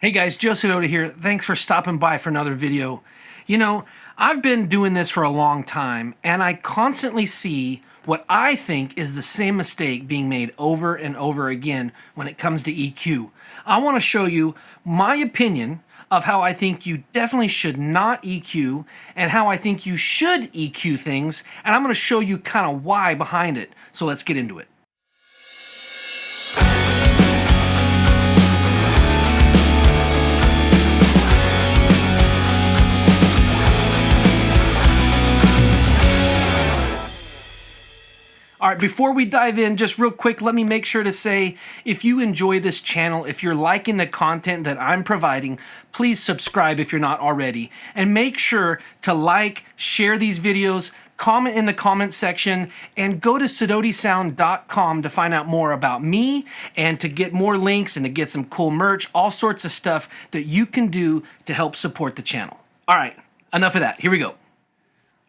Hey guys, Joe Sidoti here. Thanks for stopping by for another video. You know, I've been doing this for a long time, and I constantly see what I think is the same mistake being made over and over again when it comes to EQ. I want to show you my opinion of how I think you definitely should not EQ and how I think you should EQ things, and I'm going to show you kind of why behind it. So let's get into it. All right, before we dive in, just real quick, let me make sure to say, if you enjoy this channel, if you're liking the content that I'm providing, please subscribe if you're not already. And make sure to like, share these videos, comment in the comment section, and go to SidotiSound.com to find out more about me and to get more links and to get some cool merch, all sorts of stuff that you can do to help support the channel. All right, enough of that. Here we go.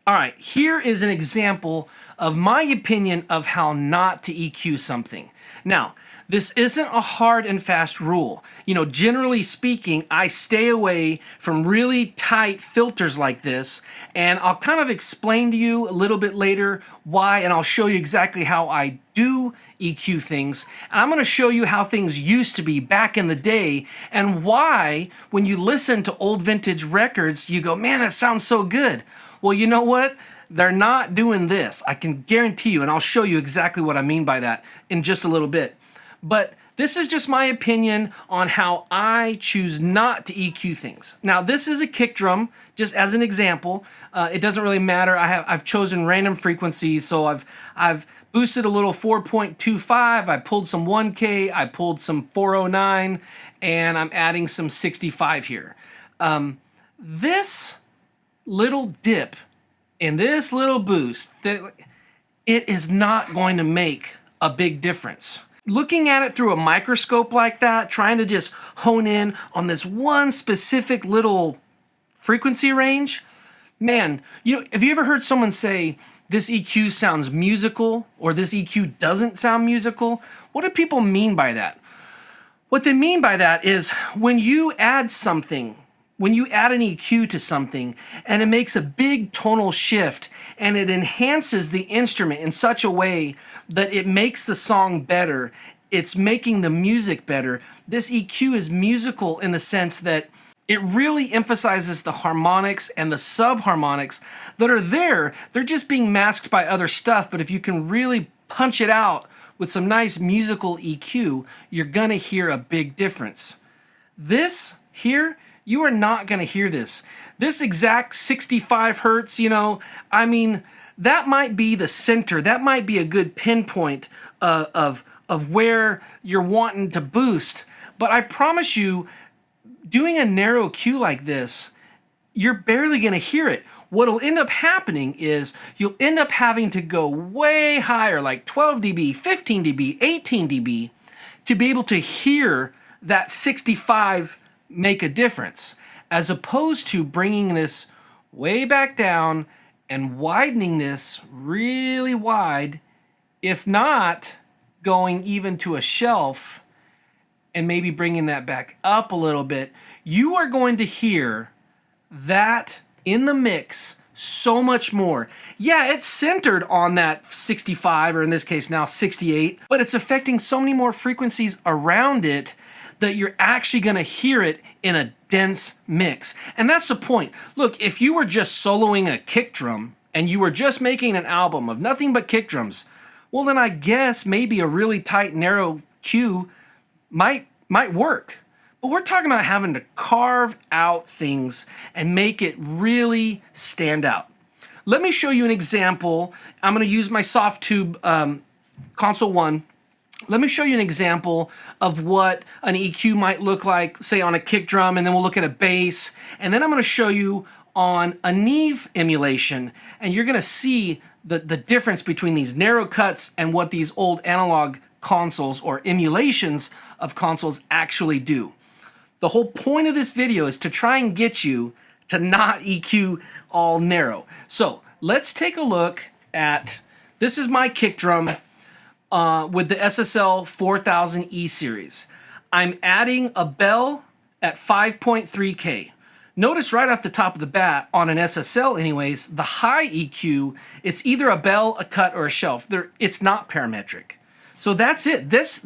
All right, here is an example of my opinion of how not to EQ something. Now, this isn't a hard and fast rule. You know, generally speaking, I stay away from really tight filters like this, and I'll kind of explain to you a little bit later why, and I'll show you exactly how I do EQ things. And I'm going to show you how things used to be back in the day, and why, when you listen to old vintage records, you go, man, that sounds so good. Well, you know what? They're not doing this. I can guarantee you, and I'll show you exactly what I mean by that in just a little bit. But this is just my opinion on how I choose not to EQ things. Now, this is a kick drum, just as an example. It doesn't really matter. I've chosen random frequencies, so I've boosted a little 4.25. I pulled some 1K. I pulled some 409, and I'm adding some 65 here. This little dip in this little boost, it is not going to make a big difference. Looking at it through a microscope like that, trying to just hone in on this one specific little frequency range, man, you know, have you ever heard someone say this EQ sounds musical or this EQ doesn't sound musical? What do people mean by that? What they mean by that is when you add something, when you add an EQ to something and it makes a big tonal shift and it enhances the instrument in such a way that it makes the song better, it's making the music better. This EQ is musical in the sense that it really emphasizes the harmonics and the subharmonics that are there. They're just being masked by other stuff, but if you can really punch it out with some nice musical EQ, you're gonna hear a big difference. This here, you are not going to hear this. This exact 65 hertz, you know, I mean, that might be the center. That might be a good pinpoint of where you're wanting to boost. But I promise you, doing a narrow Q like this, you're barely going to hear it. What'll end up happening is you'll end up having to go way higher, like 12 dB, 15 dB, 18 dB, to be able to hear that 65 make a difference, as opposed to bringing this way back down and widening this really wide, if not going even to a shelf and maybe bringing that back up a little bit. You are going to hear that in the mix so much more. Yeah, it's centered on that 65, or in this case now 68, but it's affecting so many more frequencies around it that you're actually going to hear it in a dense mix. And that's the point. Look, if you were just soloing a kick drum and you were just making an album of nothing but kick drums, well then I guess maybe a really tight, narrow Q might work. But we're talking about having to carve out things and make it really stand out. Let me show you an example. I'm going to use my Softube Console 1. Let me show you an example of what an EQ might look like, say on a kick drum, and then we'll look at a bass, and then I'm going to show you on a Neve emulation, and you're going to see the difference between these narrow cuts and what these old analog consoles or emulations of consoles actually do. The whole point of this video is to try and get you to not EQ all narrow. So let's take a look at, this is my kick drum with the SSL 4000E series. I'm adding a bell at 5.3K. Notice right off the top of the bat, on an SSL anyways, the high EQ, it's either a bell, a cut, or a shelf. It's not parametric. So that's it. This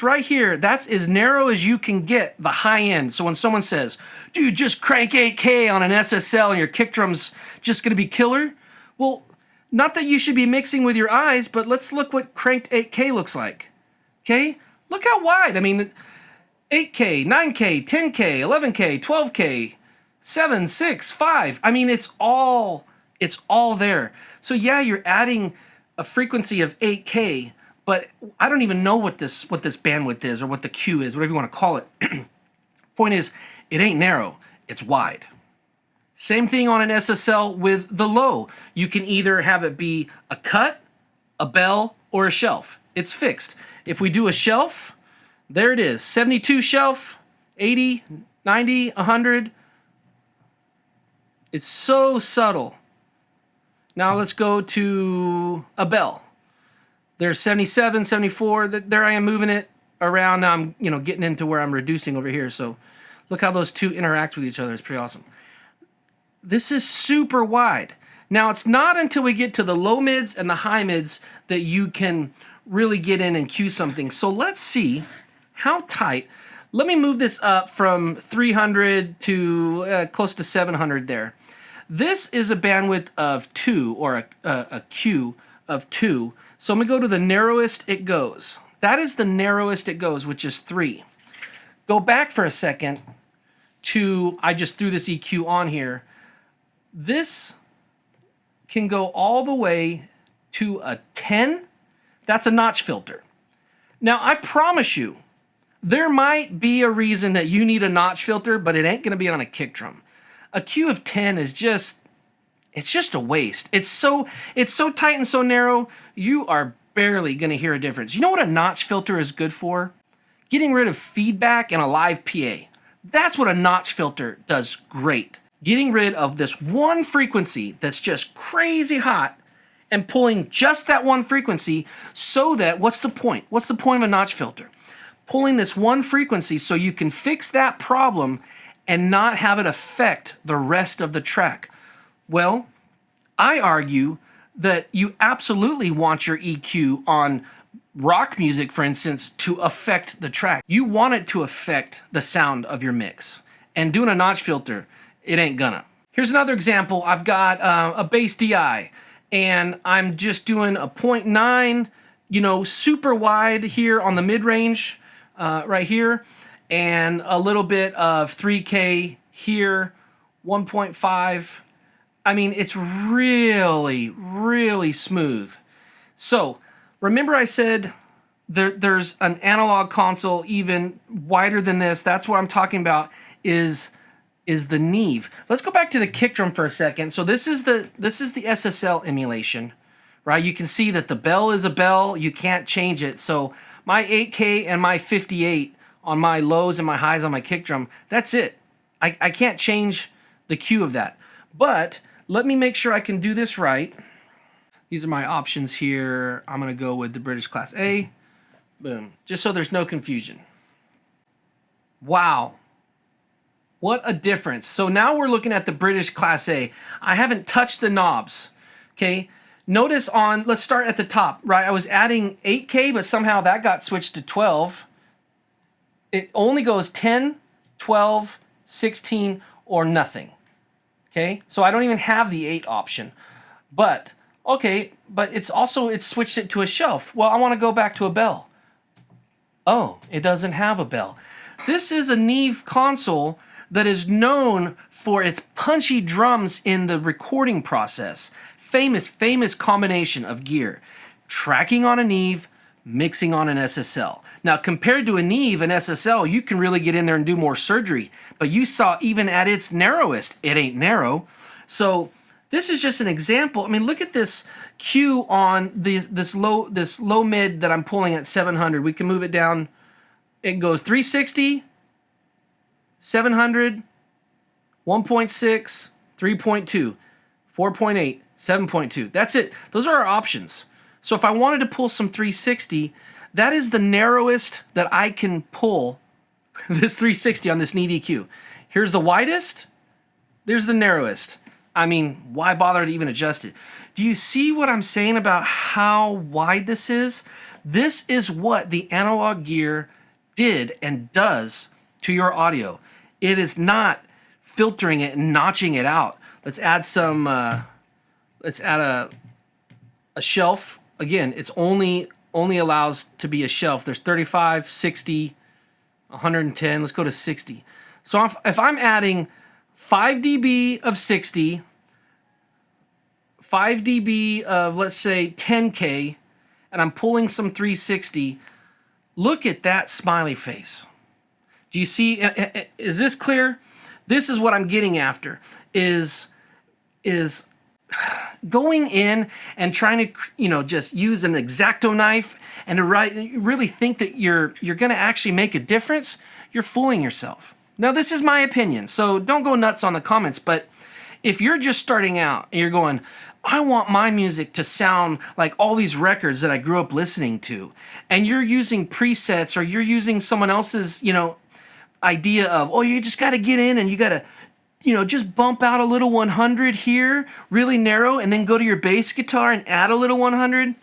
right here, that's as narrow as you can get the high end. So when someone says, dude, just crank 8K on an SSL and your kick drum's just gonna be killer. Well, not that you should be mixing with your eyes, but let's look what cranked 8K looks like. Okay? Look how wide. I mean, 8K, 9K, 10K, 11K, 12K, 7, 6, 5. I mean, it's all there. So yeah, you're adding a frequency of 8K, but I don't even know what this bandwidth is or what the Q is, whatever you want to call it. Point is, it ain't narrow, it's wide. Same thing on an SSL with the low. You can either have it be a cut, a bell, or a shelf. It's fixed. If we do a shelf, there it is, 72 shelf, 80, 90, 100. It's so subtle. Now let's go to a bell. There's 77, 74, there I am moving it around. Now I'm getting into where I'm reducing over here. So look how those two interact with each other. It's pretty awesome. This is super wide. Now it's not until we get to the low mids and the high mids that you can really get in and cue something. So let's see how tight. Let me move this up from 300 to close to 700 there. This is a bandwidth of 2, or a Q of 2. So I'm going to go to the narrowest it goes. That is the narrowest it goes, which is 3. Go back for a second to, I just threw this EQ on here. This can go all the way to a 10. That's a notch filter. Now, I promise you, there might be a reason that you need a notch filter, but it ain't going to be on a kick drum. A Q of 10 is just, it's just a waste. It's so tight and so narrow, you are barely going to hear a difference. You know what a notch filter is good for? Getting rid of feedback in a live PA. That's what a notch filter does great. Getting rid of this one frequency that's just crazy hot and pulling just that one frequency so that, what's the point? What's the point of a notch filter? Pulling this one frequency so you can fix that problem and not have it affect the rest of the track. Well, I argue that you absolutely want your EQ on rock music, for instance, to affect the track. You want it to affect the sound of your mix. And doing a notch filter, it ain't gonna. Here's another example. I've got a bass DI, and I'm just doing a 0.9, super wide here on the mid-range, right here, and a little bit of 3K here, 1.5. I mean, it's really, really smooth. So, remember I said there's an analog console even wider than this. That's what I'm talking about is the Neve. Let's go back to the kick drum for a second. So this is the SSL emulation, right? You can see that the bell is a bell. You can't change it. So my 8K and my 58 on my lows and my highs on my kick drum, that's it. I can't change the Q of that. But let me make sure I can do this right. These are my options here. I'm going to go with the British Class A. Boom. Just so there's no confusion. Wow. What a difference. So now we're looking at the British Class A. I haven't touched the knobs. Okay. Notice let's start at the top, right? I was adding 8K, but somehow that got switched to 12. It only goes 10, 12, 16, or nothing. Okay. So I don't even have the 8 option. But, okay, but it's switched it to a shelf. Well, I want to go back to a bell. Oh, it doesn't have a bell. This is a Neve console that is known for its punchy drums in the recording process. Famous combination of gear. Tracking on a Neve, mixing on an SSL. Now, compared to a Neve and SSL, you can really get in there and do more surgery. But you saw even at its narrowest, it ain't narrow. So this is just an example. I mean, look at this Q on this low mid that I'm pulling at 700. We can move it down. It goes 360, 700, 1.6, 3.2, 4.8, 7.2. That's it. Those are our options. So if I wanted to pull some 360, that is the narrowest that I can pull this 360 on this Neve EQ. Here's the widest, there's the narrowest. I mean, why bother to even adjust it? Do you see what I'm saying about how wide this is? This is what the analog gear did and does to your audio. It is not filtering it and notching it out. Let's add some, let's add a shelf. Again, it's only allows to be a shelf. There's 35, 60, 110. Let's go to 60. So if I'm adding 5 dB of 60, 5 dB of, let's say, 10K, and I'm pulling some 360, look at that smiley face. Do you see? Is this clear? This is what I'm getting after, is going in and trying to, you know, just use an X-Acto knife and to really think that you're going to actually make a difference. You're fooling yourself. Now, this is my opinion, so don't go nuts on the comments, but if you're just starting out and you're going, I want my music to sound like all these records that I grew up listening to, and you're using presets or you're using someone else's, you know, idea of, oh, you just got to get in and you got to, you know, just bump out a little 100 here, really narrow, and then go to your bass guitar and add a little 100,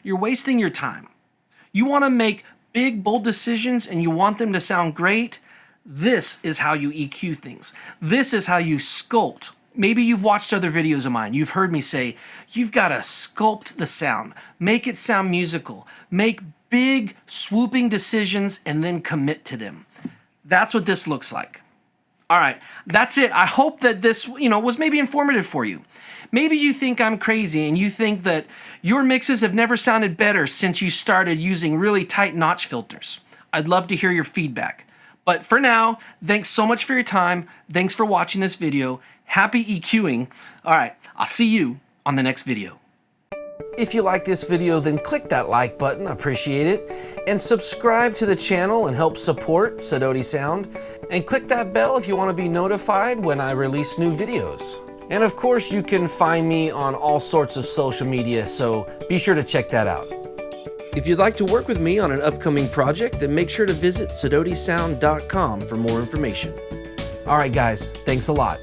you're wasting your time. You want to make big, bold decisions and you want them to sound great. This is how you EQ things. This is how you sculpt. Maybe you've watched other videos of mine. You've heard me say, you've got to sculpt the sound, make it sound musical, make big, swooping decisions, and then commit to them. That's what this looks like. All right, that's it. I hope that this, you know, was maybe informative for you. Maybe you think I'm crazy and you think that your mixes have never sounded better since you started using really tight notch filters. I'd love to hear your feedback. But for now, thanks so much for your time. Thanks for watching this video. Happy EQing. All right, I'll see you on the next video. If you like this video, then click that like button, I appreciate it, and subscribe to the channel and help support Sidoti Sound, and click that bell if you want to be notified when I release new videos. And of course, you can find me on all sorts of social media, so be sure to check that out. If you'd like to work with me on an upcoming project, then make sure to visit SidotiSound.com for more information. All right, guys, thanks a lot.